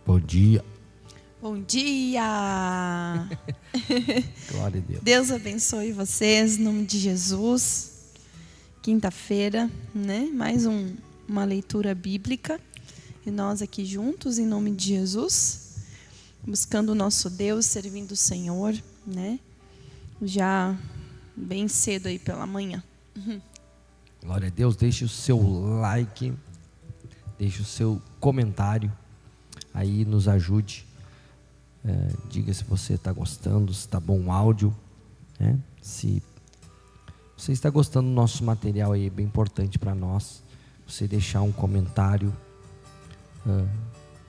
Bom dia. Bom dia! Glória a Deus. Deus abençoe vocês, em nome de Jesus. Quinta-feira, né? Mais uma leitura bíblica. E nós aqui juntos, em nome de Jesus, buscando o nosso Deus, servindo o Senhor, né? Já bem cedo aí pela manhã. Glória a Deus. Deixe o seu like, deixe o seu comentário, aí nos ajude. Diga se você está gostando, se está bom o áudio, né? Se você está gostando do nosso material aí, é bem importante para nós você deixar um comentário,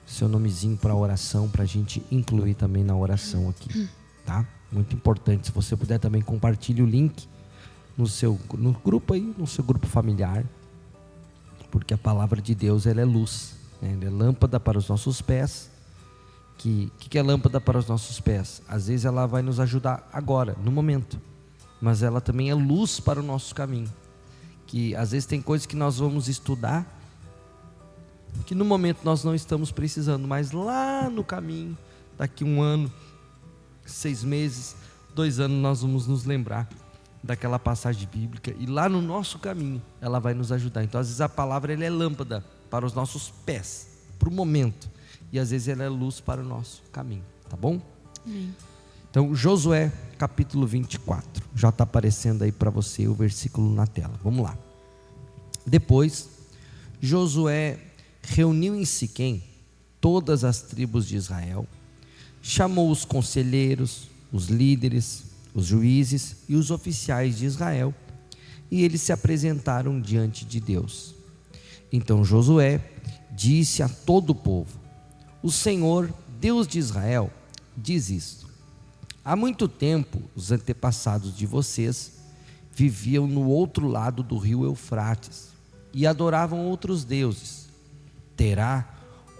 seu nomezinho para oração, para a gente incluir também na oração aqui, tá? Muito importante. Se você puder também compartilhe o link no grupo aí, no seu grupo familiar, porque a palavra de Deus, ela é luz, né? Ela é lâmpada para os nossos pés. Que é lâmpada para os nossos pés? Às vezes ela vai nos ajudar agora, no momento, mas ela também é luz para o nosso caminho. Que às vezes tem coisas que nós vamos estudar, que no momento nós não estamos precisando, mas lá no caminho, daqui 1 ano, 6 meses, 2 anos, nós vamos nos lembrar daquela passagem bíblica, e lá no nosso caminho ela vai nos ajudar. Então às vezes a palavra, ela é lâmpada para os nossos pés, para o momento, e às vezes ela é luz para o nosso caminho, tá bom? Amém. Então Josué capítulo 24, já está aparecendo aí para você o versículo na tela, vamos lá. Depois Josué reuniu em Siquém todas as tribos de Israel, chamou os conselheiros, os líderes, os juízes e os oficiais de Israel, e eles se apresentaram diante de Deus. Então Josué disse a todo o povo: o Senhor, Deus de Israel, diz isto: há muito tempo os antepassados de vocês viviam no outro lado do rio Eufrates e adoravam outros deuses. Terá,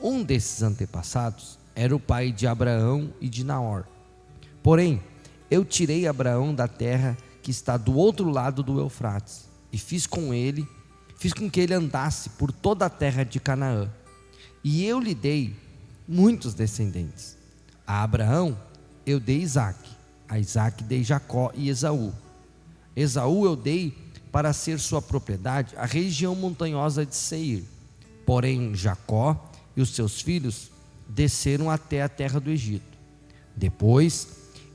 um desses antepassados, era o pai de Abraão e de Naor. Porém, eu tirei Abraão da terra que está do outro lado do Eufrates e fiz com que ele andasse por toda a terra de Canaã. E eu lhe dei muitos descendentes. A Abraão eu dei Isaque, a Isaque dei Jacó e Esaú. Esaú eu dei para ser sua propriedade a região montanhosa de Seir. Porém Jacó e os seus filhos desceram até a terra do Egito. Depois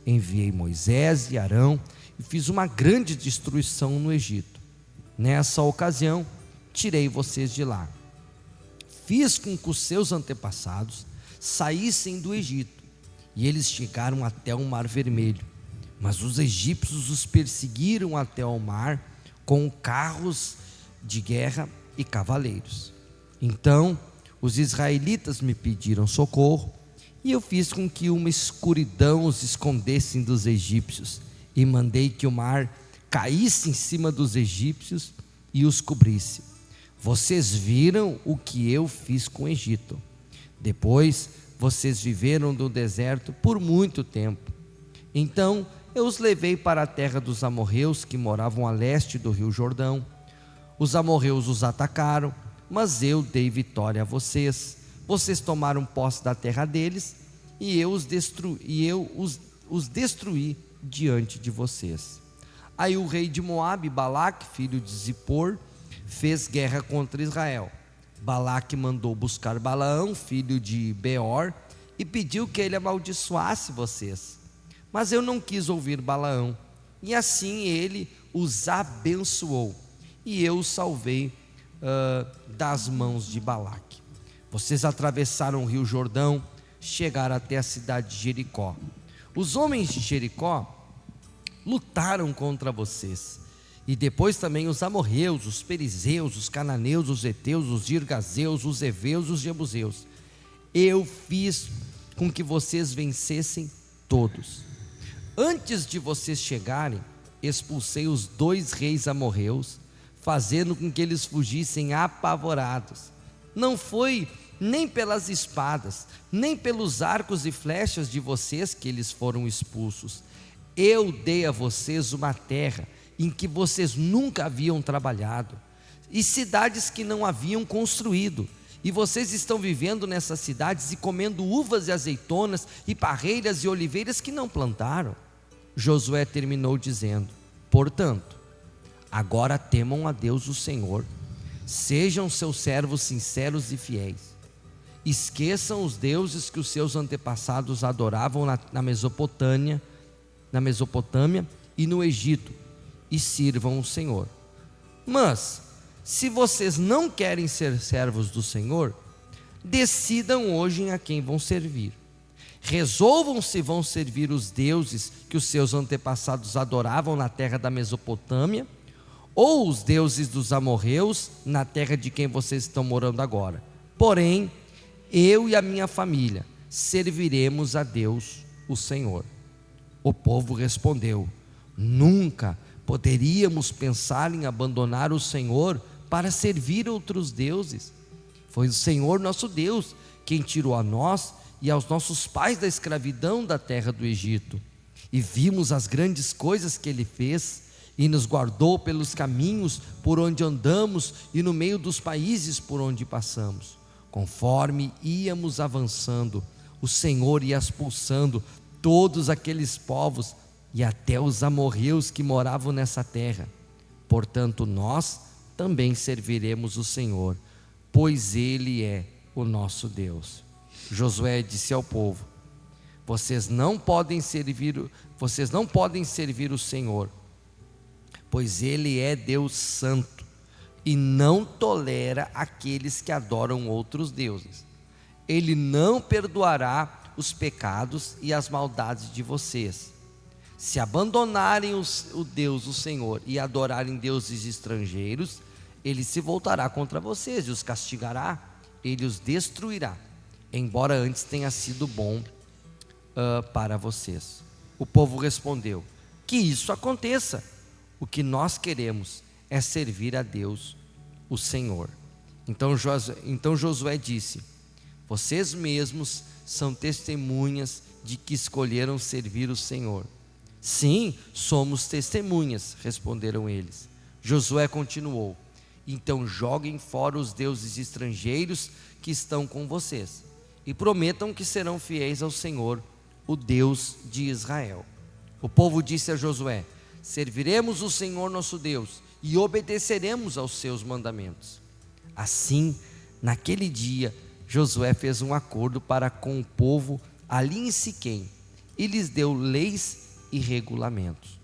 enviei Moisés e Arão e fiz uma grande destruição no Egito. Nessa ocasião tirei vocês de lá. Fiz com que os seus antepassados saíssem do Egito, e eles chegaram até o Mar Vermelho, mas os egípcios os perseguiram até o mar com carros de guerra e cavaleiros. Então os israelitas me pediram socorro, e eu fiz com que uma escuridão os escondesse dos egípcios, e mandei que o mar caísse em cima dos egípcios e os cobrisse. Vocês viram o que eu fiz com o Egito. Depois vocês viveram no deserto por muito tempo. Então eu os levei para a terra dos amorreus, que moravam a leste do rio Jordão. Os amorreus os atacaram, mas eu dei vitória a vocês. Vocês tomaram posse da terra deles, e eu os destruí diante de vocês. Aí o rei de Moabe, Balaque, filho de Zippor, fez guerra contra Israel. Balaque mandou buscar Balaão, filho de Beor, e pediu que ele amaldiçoasse vocês. Mas eu não quis ouvir Balaão, e assim ele os abençoou, e eu os salvei das mãos de Balaque. Vocês atravessaram o rio Jordão, chegaram até a cidade de Jericó. Os homens de Jericó lutaram contra vocês, e depois também os amorreus, os perizeus, os cananeus, os heteus, os girgazeus, os heveus, os jebuseus. Eu fiz com que vocês vencessem todos. Antes de vocês chegarem, expulsei os 2 reis amorreus, fazendo com que eles fugissem apavorados. Não foi nem pelas espadas, nem pelos arcos e flechas de vocês que eles foram expulsos. Eu dei a vocês uma terra em que vocês nunca haviam trabalhado, e cidades que não haviam construído, e vocês estão vivendo nessas cidades e comendo uvas e azeitonas e parreiras e oliveiras que não plantaram. Josué terminou dizendo: portanto, agora temam a Deus o Senhor, sejam seus servos sinceros e fiéis. Esqueçam os deuses que os seus antepassados adoravam na Mesopotâmia e no Egito, e sirvam o Senhor. Mas, se vocês não querem ser servos do Senhor, decidam hoje a quem vão servir. Resolvam se vão servir os deuses que os seus antepassados adoravam na terra da Mesopotâmia, ou os deuses dos amorreus na terra de quem vocês estão morando agora. Porém, eu e a minha família serviremos a Deus, o Senhor. O povo respondeu: nunca poderíamos pensar em abandonar o Senhor para servir outros deuses. Foi o Senhor nosso Deus quem tirou a nós e aos nossos pais da escravidão da terra do Egito. E vimos as grandes coisas que Ele fez, e nos guardou pelos caminhos por onde andamos e no meio dos países por onde passamos. Conforme íamos avançando, o Senhor ia expulsando todos aqueles povos e até os amorreus que moravam nessa terra. Portanto, nós também serviremos o Senhor, pois Ele é o nosso Deus. Josué disse ao povo: vocês não podem servir o Senhor, pois Ele é Deus santo e não tolera aqueles que adoram outros deuses. Ele não perdoará os pecados e as maldades de vocês. Se abandonarem o Deus, o Senhor, e adorarem deuses estrangeiros, Ele se voltará contra vocês e os castigará, Ele os destruirá, embora antes tenha sido bom para vocês. O povo respondeu: que isso aconteça. O que nós queremos é servir a Deus, o Senhor. Então Josué disse: vocês mesmos são testemunhas de que escolheram servir o Senhor. Sim, somos testemunhas, responderam eles. Josué continuou: então joguem fora os deuses estrangeiros que estão com vocês e prometam que serão fiéis ao Senhor, o Deus de Israel. O povo disse a Josué: serviremos o Senhor nosso Deus e obedeceremos aos seus mandamentos. Assim, naquele dia, Josué fez um acordo para com o povo ali em Siquém e lhes deu leis e regulamentos.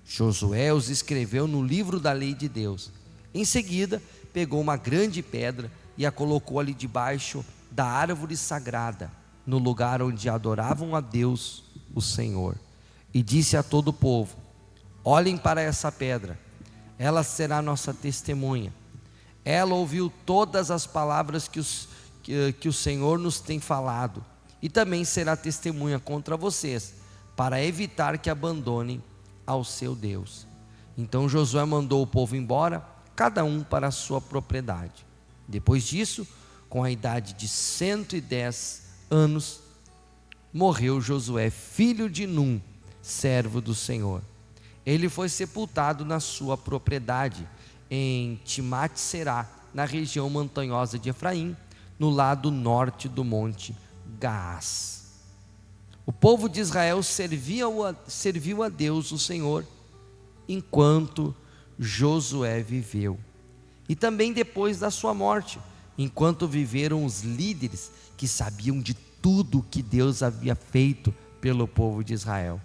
Josué os escreveu no livro da lei de Deus. Em seguida, pegou uma grande pedra e a colocou ali debaixo da árvore sagrada, no lugar onde adoravam a Deus, o Senhor. E disse a todo o povo: olhem para essa pedra, ela será nossa testemunha. Ela ouviu todas as palavras que o Senhor nos tem falado, e também será testemunha contra vocês, para evitar que abandonem ao seu Deus. Então Josué mandou o povo embora, cada um para a sua propriedade. Depois disso, com a idade de 110 anos, morreu Josué, filho de Num, servo do Senhor. Ele foi sepultado na sua propriedade, em Timnat-Será, na região montanhosa de Efraim, no lado norte do monte Gaás. O povo de Israel serviu a Deus, o Senhor, enquanto Josué viveu. E também depois da sua morte, enquanto viveram os líderes que sabiam de tudo o que Deus havia feito pelo povo de Israel.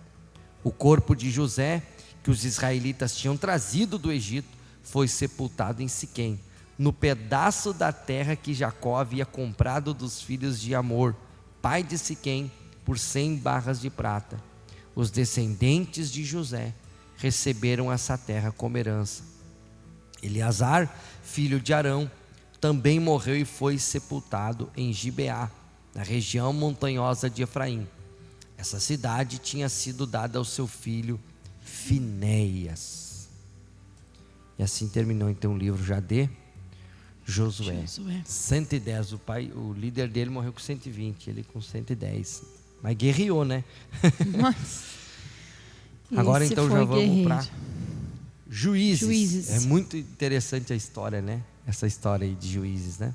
O corpo de José, que os israelitas tinham trazido do Egito, foi sepultado em Siquém, no pedaço da terra que Jacó havia comprado dos filhos de Amor, pai de Siquém, por 100 barras de prata. Os descendentes de José receberam essa terra como herança. Eleazar, filho de Arão, também morreu e foi sepultado em Gibeá, na região montanhosa de Efraim. Essa cidade tinha sido dada ao seu filho Finéias. E assim terminou então o livro já de Josué. 110, o líder dele morreu com 120, ele com 110. Mas guerreou, né? Agora então já vamos para Juízes. É muito interessante a história, né? Essa história aí de Juízes, né?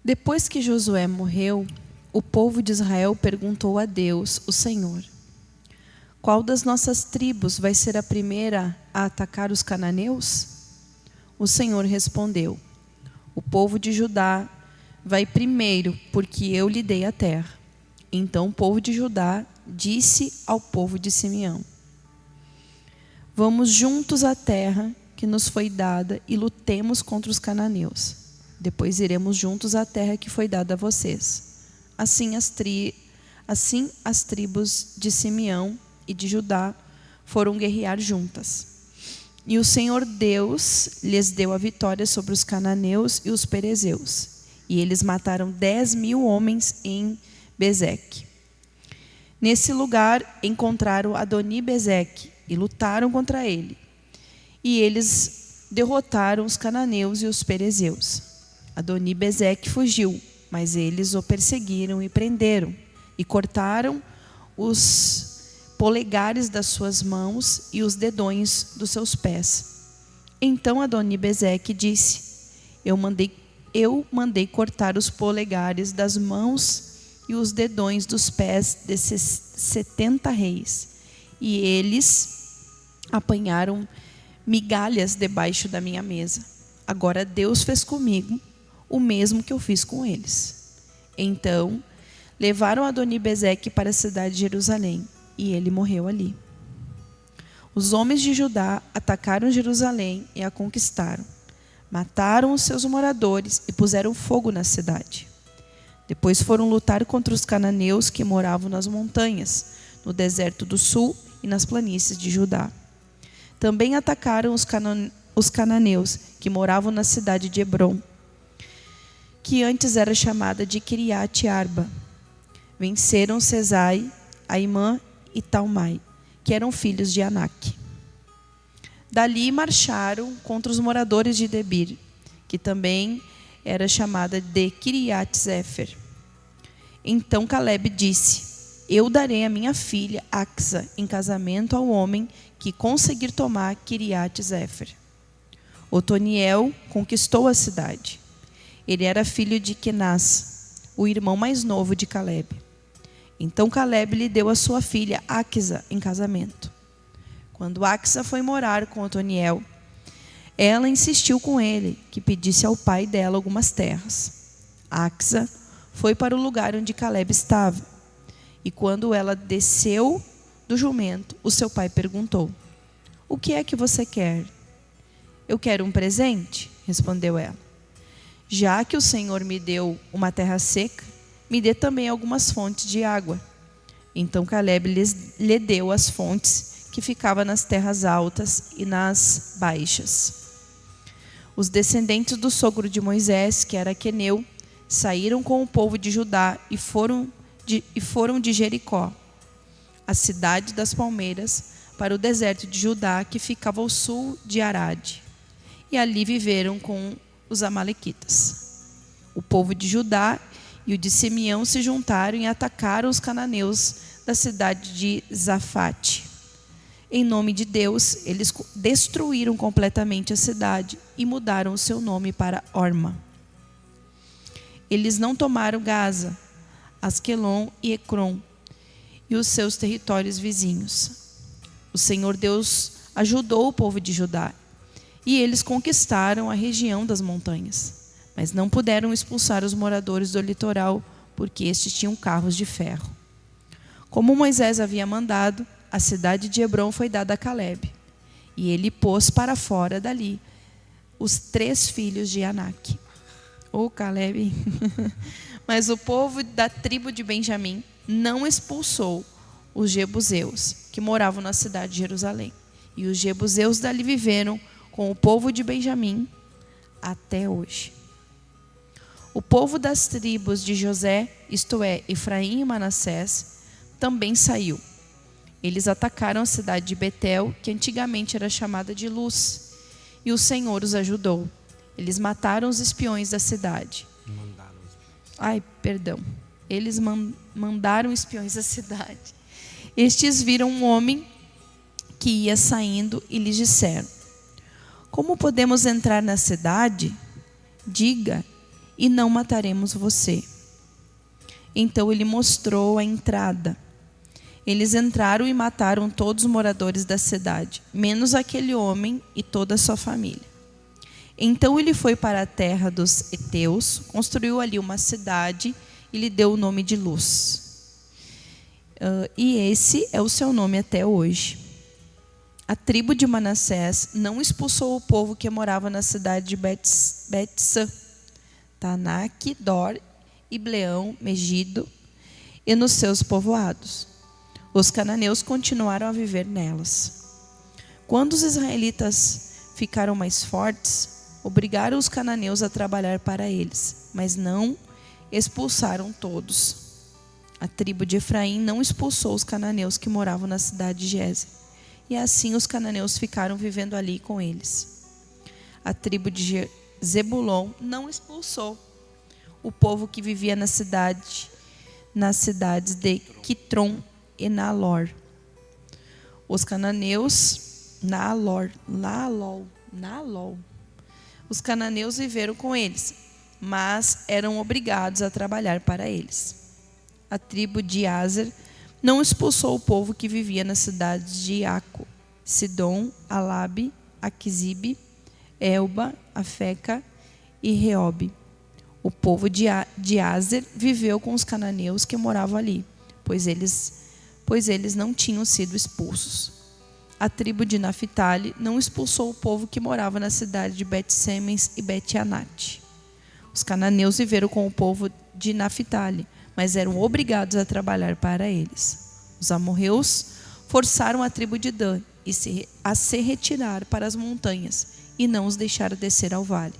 Depois que Josué morreu, o povo de Israel perguntou a Deus, o Senhor: qual das nossas tribos vai ser a primeira a atacar os cananeus? O Senhor respondeu: o povo de Judá vai primeiro, porque eu lhe dei a terra. Então o povo de Judá disse ao povo de Simeão: vamos juntos à terra que nos foi dada e lutemos contra os cananeus. Depois iremos juntos à terra que foi dada a vocês. Assim as tribos de Simeão e de Judá foram guerrear juntas. E o Senhor Deus lhes deu a vitória sobre os cananeus e os perezeus. E eles mataram 10.000 homens em Bezeque. Nesse lugar encontraram Adoni-Bezeque e lutaram contra ele. E eles derrotaram os cananeus e os perezeus. Adoni-Bezeque fugiu, mas eles o perseguiram e prenderam, e cortaram os polegares das suas mãos e os dedões dos seus pés. Então Adoni-Bezeque disse: eu mandei cortar os polegares das mãos e os dedões dos pés desses 70 reis, e eles apanharam migalhas debaixo da minha mesa. Agora Deus fez comigo o mesmo que eu fiz com eles. Então levaram Adoni-Bezeque para a cidade de Jerusalém, e ele morreu ali. Os homens de Judá atacaram Jerusalém e a conquistaram. Mataram os seus moradores e puseram fogo na cidade. Depois foram lutar contra os cananeus que moravam nas montanhas, no deserto do sul e nas planícies de Judá. Também atacaram os cananeus que moravam na cidade de Hebrom, que antes era chamada de Kiriat Arba. Venceram Sesai, Aimã e Talmai, que eram filhos de Anak. Dali marcharam contra os moradores de Debir, que também era chamada de Kiriat Zefer. Então Caleb disse: eu darei a minha filha Axa em casamento ao homem que conseguir tomar Kiriat Zefer. Otoniel conquistou a cidade. Ele era filho de Kenaz, o irmão mais novo de Caleb. Então Caleb lhe deu a sua filha Axa em casamento. Quando Axa foi morar com Otoniel, ela insistiu com ele que pedisse ao pai dela algumas terras. Axa foi para o lugar onde Caleb estava. E quando ela desceu do jumento, o seu pai perguntou: o que é que você quer? Eu quero um presente, respondeu ela. Já que o Senhor me deu uma terra seca, me dê também algumas fontes de água. Então Caleb lhe deu as fontes que ficavam nas terras altas e nas baixas. Os descendentes do sogro de Moisés, que era Queneu, saíram com o povo de Judá e foram de Jericó, a cidade das palmeiras, para o deserto de Judá, que ficava ao sul de Arade. E ali viveram com os amalequitas. O povo de Judá e o de Simeão se juntaram e atacaram os cananeus da cidade de Zafate. Em nome de Deus, eles destruíram completamente a cidade e mudaram o seu nome para Orma. Eles não tomaram Gaza, Asquelon e Ecrom e os seus territórios vizinhos. O Senhor Deus ajudou o povo de Judá e eles conquistaram a região das montanhas, mas não puderam expulsar os moradores do litoral, porque estes tinham carros de ferro. Como Moisés havia mandado, a cidade de Hebrom foi dada a Caleb, e ele pôs para fora dali os 3 filhos de Anak. Caleb. Mas o povo da tribo de Benjamim não expulsou os jebuseus, que moravam na cidade de Jerusalém. E os jebuseus dali viveram com o povo de Benjamim até hoje. O povo das tribos de José, isto é, Efraim e Manassés, também saiu. Eles atacaram a cidade de Betel, que antigamente era chamada de Luz, e o Senhor os ajudou. Eles mataram os espiões da cidade. Eles mandaram espiões da cidade. Estes viram um homem que ia saindo e lhes disseram: como podemos entrar na cidade? Diga, e não mataremos você. Então ele mostrou a entrada. Eles entraram e mataram todos os moradores da cidade, menos aquele homem e toda a sua família. Então ele foi para a terra dos heteus, construiu ali uma cidade e lhe deu o nome de Luz. E esse é o seu nome até hoje. A tribo de Manassés não expulsou o povo que morava na cidade de Bet-Sã, Tanak, Dor, Ibleão, Megido e nos seus povoados. Os cananeus continuaram a viver nelas. Quando os israelitas ficaram mais fortes, obrigaram os cananeus a trabalhar para eles, mas não expulsaram todos. A tribo de Efraim não expulsou os cananeus que moravam na cidade de Gézer, e assim os cananeus ficaram vivendo ali com eles. A tribo de Zebulon não expulsou o povo que vivia nas cidades de Quitron e Nalor. Os cananeus, Nalol. Os cananeus viveram com eles, mas eram obrigados a trabalhar para eles. A tribo de Aser não expulsou o povo que vivia nas cidades de Iaco, Sidom, Alabe, Aquisibe, Elba, Afeca e Reobe. O povo de Aser viveu com os cananeus que moravam ali, pois eles não tinham sido expulsos. A tribo de Naphtali não expulsou o povo que morava na cidade de Bet-Semens e Bet-Anate. Os cananeus viveram com o povo de Naphtali, mas eram obrigados a trabalhar para eles. Os amorreus forçaram a tribo de Dan a se retirar para as montanhas e não os deixaram descer ao vale.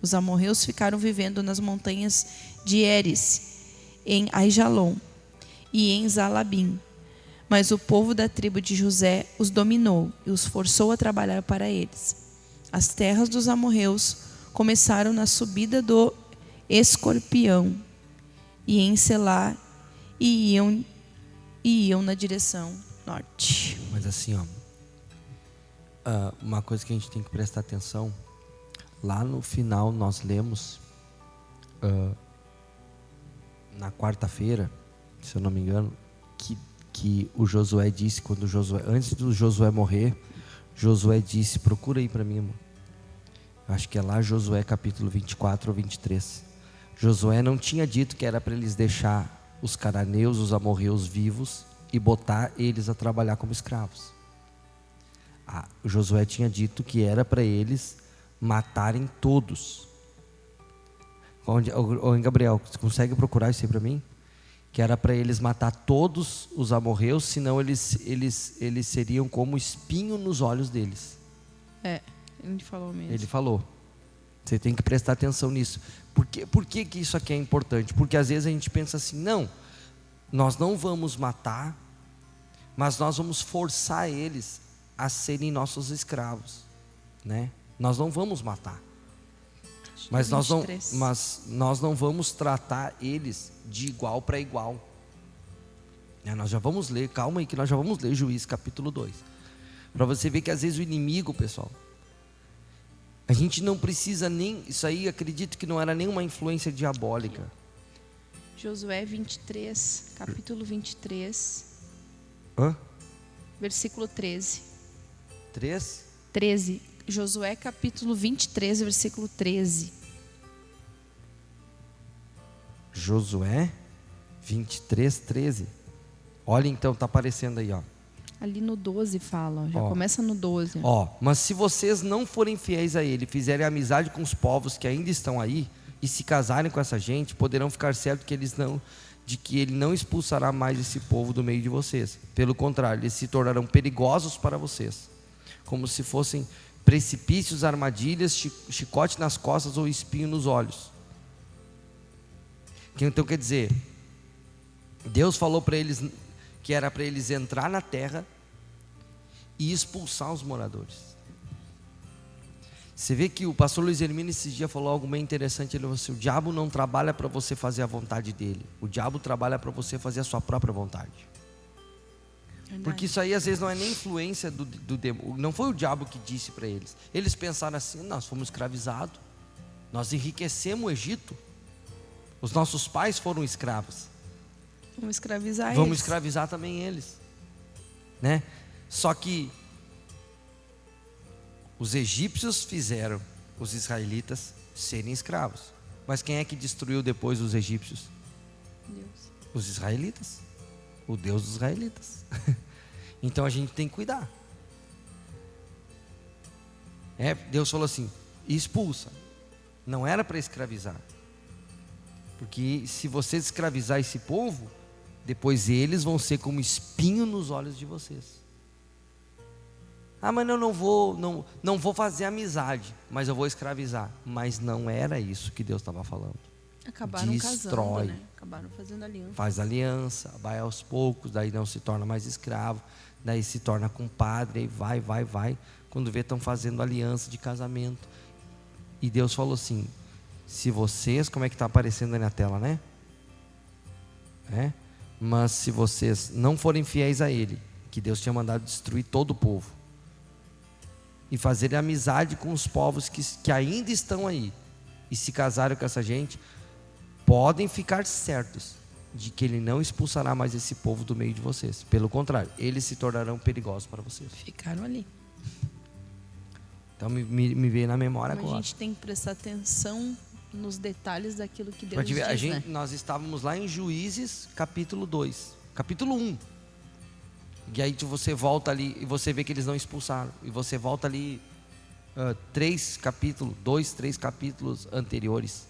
Os amorreus ficaram vivendo nas montanhas de Eres, em Aijalon e em Zalabim. Mas o povo da tribo de José os dominou e os forçou a trabalhar para eles. As terras dos amorreus começaram na subida do Escorpião e em Selá e iam na direção norte. Mas assim, uma coisa que a gente tem que prestar atenção, lá no final nós lemos, na quarta-feira, se eu não me engano, que o Josué disse, antes do Josué morrer, Josué disse, procura aí para mim, amor. Acho que é lá Josué capítulo 24 ou 23. Josué não tinha dito que era para eles deixar os cananeus, os amorreus vivos e botar eles a trabalhar como escravos. Josué tinha dito que era para eles matarem todos. Gabriel, você consegue procurar isso aí para mim? Que era para eles matar todos os amorreus, senão eles seriam como espinho nos olhos deles. Ele falou mesmo. Ele falou. Você tem que prestar atenção nisso. Por que isso aqui é importante? Porque às vezes a gente pensa assim, não, nós não vamos matar, mas nós vamos forçar eles a serem nossos escravos, né? Nós não vamos matar. Mas nós não vamos tratar eles de igual para igual. Nós já vamos ler, calma aí que nós já vamos ler Juízes capítulo 2. Para você ver que às vezes o inimigo, pessoal, a gente não precisa nem, isso aí acredito que não era nenhuma influência diabólica. Josué 23, capítulo 23, versículo 13. 13. Josué capítulo 23, versículo 13. Josué 23, 13. Olha então, está aparecendo aí, Ali no 12 fala, já começa no 12. Mas se vocês não forem fiéis a ele, fizerem amizade com os povos que ainda estão aí e se casarem com essa gente, poderão ficar certos de que ele não expulsará mais esse povo do meio de vocês. Pelo contrário, eles se tornarão perigosos para vocês, como se fossem precipícios, armadilhas, chicote nas costas ou espinho nos olhos. Então quer dizer, Deus falou para eles que era para eles entrar na terra e expulsar os moradores. Você vê que o pastor Luiz Hermínio esses dias falou algo bem interessante. Ele falou assim, o diabo não trabalha para você fazer a vontade dele, o diabo trabalha para você fazer a sua própria vontade. Verdade. Porque isso aí às vezes não é nem influência do demônio. Não foi o diabo que disse para eles. Eles pensaram assim, nós fomos escravizados, Nós enriquecemos o Egito. Os nossos pais foram escravos. Vamos escravizar Vamos eles. escravizar também eles, né? Só que os egípcios fizeram os israelitas serem escravos. Mas quem é que destruiu depois os egípcios? Deus. Os israelitas. O Deus dos israelitas. Então a gente tem que cuidar. Deus falou assim: expulsa. Não era para escravizar. Porque se você escravizar esse povo, depois eles vão ser como espinho nos olhos de vocês. Ah, mas eu não vou fazer amizade, mas eu vou escravizar. Mas não era isso que Deus estava falando. Acabaram Destrói. casando, né? Acabaram fazendo aliança. Faz aliança, vai aos poucos, daí não se torna mais escravo, daí se torna compadre, aí vai. Quando vê, estão fazendo aliança de casamento. E Deus falou assim: se vocês, como é que está aparecendo aí na tela, né? Mas se vocês não forem fiéis a Ele, que Deus tinha mandado destruir todo o povo, e fazer amizade com os povos que ainda estão aí, e se casarem com essa gente, podem ficar certos de que Ele não expulsará mais esse povo do meio de vocês. Pelo contrário, eles se tornarão perigosos para vocês. Ficaram ali. Então me veio na memória Então, agora. a gente tem que prestar atenção nos detalhes daquilo que Deus diz, né? Nós estávamos lá em Juízes, capítulo 2, capítulo 1. E aí você volta ali e você vê que eles não expulsaram. E você volta ali 3 capítulos anteriores.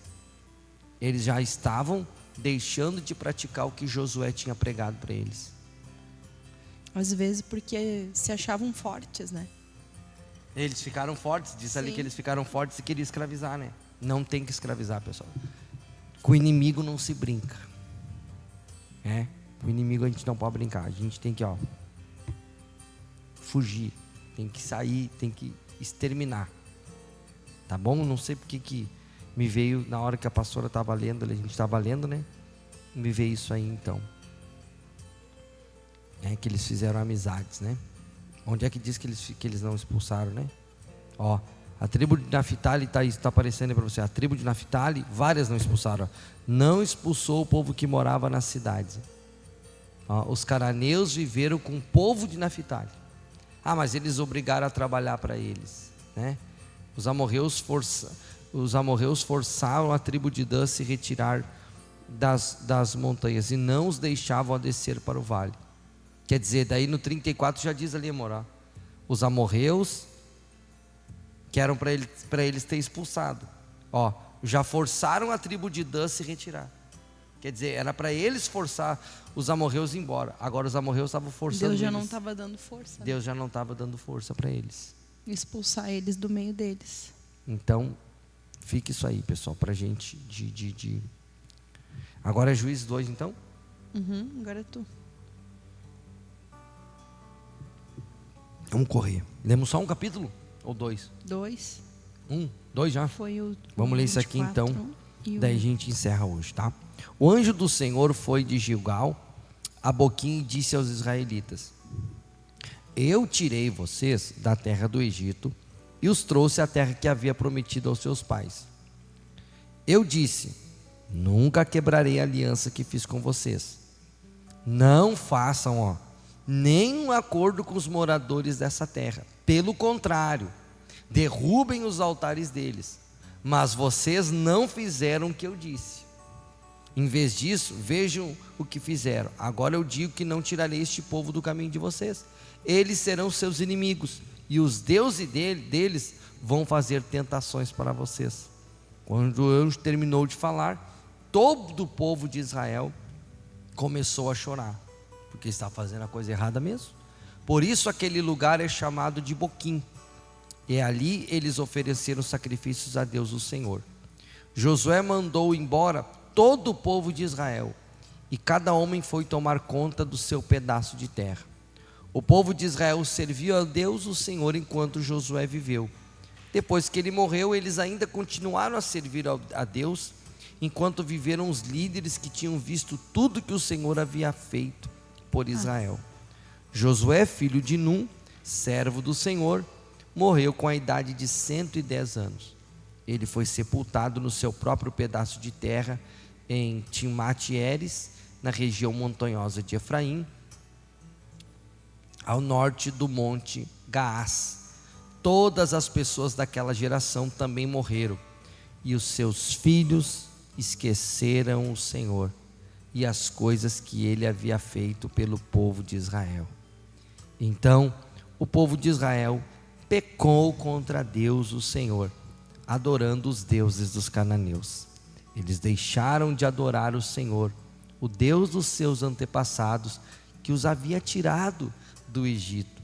Eles já estavam deixando de praticar o que Josué tinha pregado para eles. Às vezes porque se achavam fortes, né? Eles ficaram fortes, diz ali que eles ficaram fortes e queriam escravizar, né? Não tem que escravizar, pessoal. Com o inimigo não se brinca. Com o inimigo a gente não pode brincar. A gente tem que, fugir. Tem que sair, tem que exterminar. Tá bom? Não sei porque que me veio na hora que a pastora estava lendo, a gente estava lendo, né? Me veio isso aí então. Que eles fizeram amizades, né? Onde é que diz que eles não expulsaram, né? A tribo de Naftali está aparecendo aí para você. A tribo de Naftali, várias não expulsaram. Não expulsou o povo que morava nas cidades. Os cananeus viveram com o povo de Naftali. Mas eles obrigaram a trabalhar para eles, né? Os amorreus forçaram a tribo de Dan a se retirar das montanhas e não os deixavam a descer para o vale. Quer dizer, daí no 34 já diz ali, amor, os amorreus que eram para eles ter expulsado, já forçaram a tribo de Dan a se retirar. Quer dizer, era para eles forçar os amorreus embora. Agora os amorreus estavam forçando Deus já eles. não estava dando força. Deus já não estava dando força para eles. Expulsar eles do meio deles. Então, fica isso aí, pessoal, para a gente Agora é Juízes 2, então? Agora é tu. Vamos correr. Lemos só um capítulo? Ou 2? 2. 2 já? Foi o Vamos ler isso aqui 24, então. Daí a gente encerra hoje, tá? O anjo do Senhor foi de Gilgal a Boquim e disse aos israelitas: eu tirei vocês da terra do Egito e os trouxe à terra que havia prometido aos seus pais. Eu disse: nunca quebrarei a aliança que fiz com vocês. Não façam, nenhum acordo com os moradores dessa terra. Pelo contrário, derrubem os altares deles. Mas vocês não fizeram o que eu disse. Em vez disso, vejam o que fizeram. Agora eu digo que não tirarei este povo do caminho de vocês. Eles serão seus inimigos, e os deuses deles vão fazer tentações para vocês. Quando o anjo terminou de falar, todo o povo de Israel começou a chorar, porque estava fazendo a coisa errada mesmo. Por isso aquele lugar é chamado de Boquim. E ali eles ofereceram sacrifícios a Deus o Senhor. Josué mandou embora todo o povo de Israel, e cada homem foi tomar conta do seu pedaço de terra. O povo de Israel serviu a Deus o Senhor enquanto Josué viveu. Depois que ele morreu, eles ainda continuaram a servir a Deus, enquanto viveram os líderes que tinham visto tudo que o Senhor havia feito por Israel. Josué, filho de Num, servo do Senhor, morreu com a idade de 110 anos. Ele foi sepultado no seu próprio pedaço de terra em Timnat-Heres, na região montanhosa de Efraim, ao norte do monte Gaás. Todas as pessoas daquela geração também morreram, e os seus filhos esqueceram o Senhor e as coisas que ele havia feito pelo povo de Israel. Então o povo de Israel pecou contra Deus, o Senhor, adorando os deuses dos cananeus. Eles deixaram de adorar o Senhor, o Deus dos seus antepassados, que os havia tirado do Egito.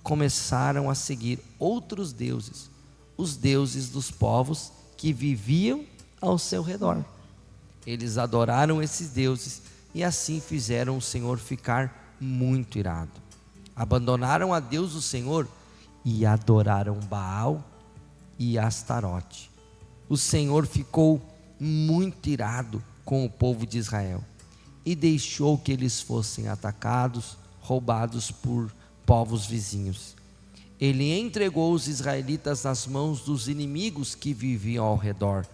Começaram a seguir outros deuses, os deuses dos povos que viviam ao seu redor. Eles adoraram esses deuses e assim fizeram o Senhor ficar muito irado. Abandonaram a Deus, o Senhor, e adoraram Baal e Astarote. O Senhor ficou muito irado com o povo de Israel e deixou que eles fossem atacados, roubados por povos vizinhos. Ele entregou os israelitas nas mãos dos inimigos que viviam ao redor,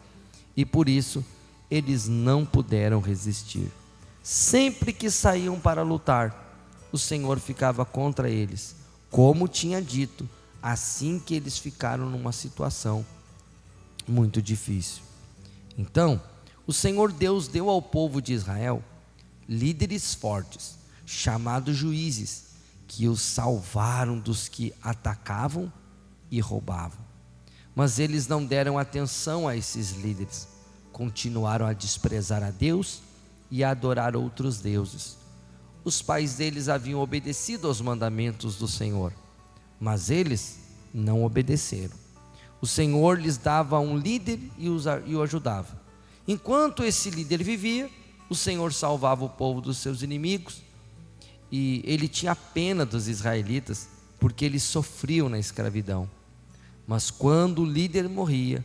e por isso eles não puderam resistir. Sempre que saíam para lutar, o Senhor ficava contra eles, como tinha dito, assim que eles ficaram numa situação muito difícil. Então o Senhor Deus deu ao povo de Israel líderes fortes, chamados juízes, que os salvaram dos que atacavam e roubavam. Mas eles não deram atenção a esses líderes, continuaram a desprezar a Deus e a adorar outros deuses. Os pais deles haviam obedecido aos mandamentos do Senhor, mas eles não obedeceram. O Senhor lhes dava um líder e o ajudava. Enquanto esse líder vivia, o Senhor salvava o povo dos seus inimigos, e ele tinha pena dos israelitas, porque eles sofriam na escravidão. Mas quando o líder morria,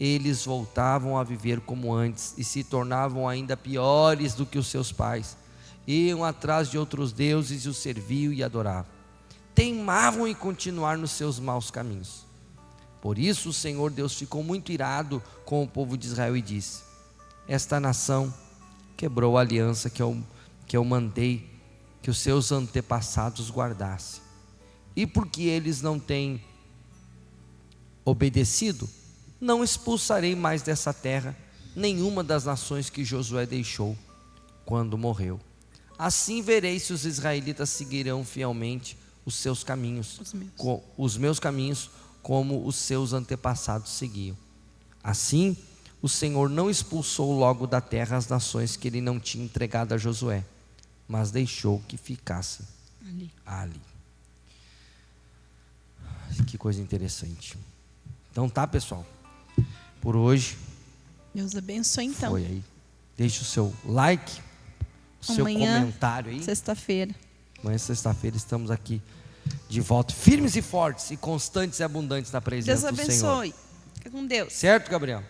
eles voltavam a viver como antes e se tornavam ainda piores do que os seus pais. Iam atrás de outros deuses e os serviam e adoravam. Teimavam em continuar nos seus maus caminhos. Por isso o Senhor Deus ficou muito irado com o povo de Israel e disse: esta nação quebrou a aliança que eu mandei que os seus antepassados guardassem. E porque eles não têm obedecido, não expulsarei mais dessa terra nenhuma das nações que Josué deixou quando morreu. Assim verei se os israelitas seguirão fielmente os seus caminhos, os meus caminhos, como os seus antepassados seguiam. Assim, o Senhor não expulsou logo da terra as nações que ele não tinha entregado a Josué, mas deixou que ficassem ali. Que coisa interessante. Então tá, pessoal, por hoje Deus abençoe então. Foi aí. Deixe o seu like, o seu comentário aí. Sexta-feira. Amanhã, sexta-feira, estamos aqui de volta, firmes e fortes e constantes e abundantes na presença do Senhor. Deus abençoe. Fica com Deus. Certo, Gabriel?